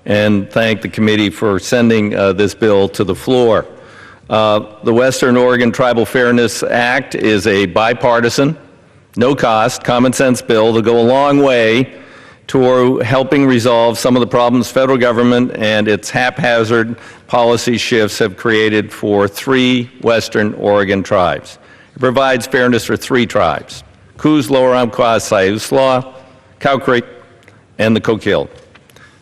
and thank the committee for sending this bill to the floor. The Western Oregon Tribal Fairness Act is a bipartisan, no-cost, common-sense bill to go a long way toward helping resolve some of the problems federal government and its haphazard policy shifts have created for 3 Western Oregon tribes. It provides fairness for 3 tribes: Coos, Lower Umpqua, Siuslaw, Cow Creek, and the Coquille.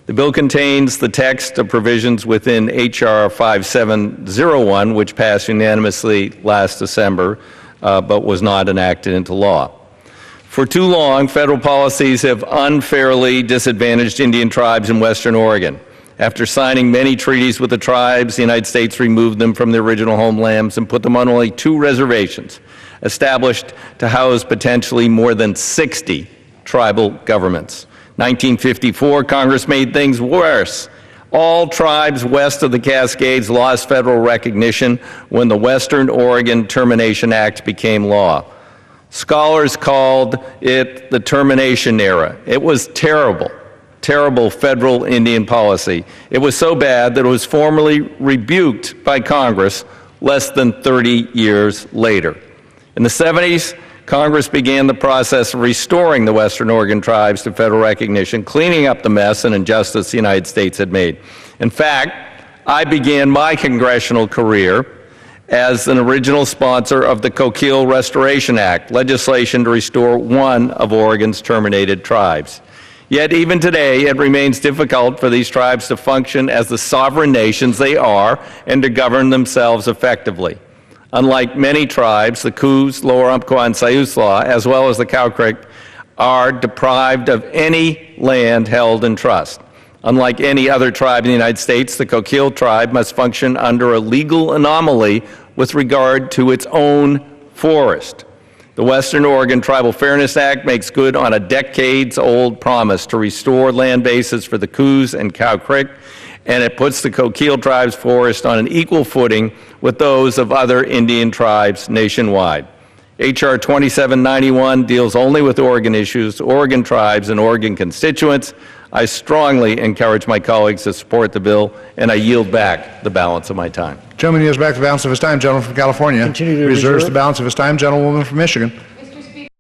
The bill contains the text of provisions within H.R. 5701, which passed unanimously last December, but was not enacted into law. For too long, federal policies have unfairly disadvantaged Indian tribes in Western Oregon. After signing many treaties with the tribes, the United States removed them from their original homelands and put them on only 2 reservations, established to house potentially more than 60 tribal governments. 1954, Congress made things worse. All tribes west of the Cascades lost federal recognition when the Western Oregon Termination Act became law. Scholars called it the termination era. It was terrible, terrible federal Indian policy. It was so bad that it was formally rebuked by Congress less than 30 years later. In the 70s, Congress began the process of restoring the Western Oregon tribes to federal recognition, cleaning up the mess and injustice the United States had made. In fact, I began my congressional career as an original sponsor of the Coquille Restoration Act, legislation to restore one of Oregon's terminated tribes. Yet even today, it remains difficult for these tribes to function as the sovereign nations they are and to govern themselves effectively. Unlike many tribes, the Coos, Lower Umpqua, and Siuslaw, as well as the Cow Creek, are deprived of any land held in trust. Unlike any other tribe in the United States, the Coquille tribe must function under a legal anomaly with regard to its own forest. The Western Oregon Tribal Fairness Act makes good on a decades-old promise to restore land bases for the Coos and Cow Creek, and it puts the Coquille tribe's forest on an equal footing with those of other Indian tribes nationwide. H.R. 2791 deals only with Oregon issues, Oregon tribes, and Oregon constituents. I strongly encourage my colleagues to support the bill, and I yield back the balance of my time. Gentleman yields back the balance of his time. Gentleman from California Continue to reserves the balance of his time. Gentlewoman from Michigan.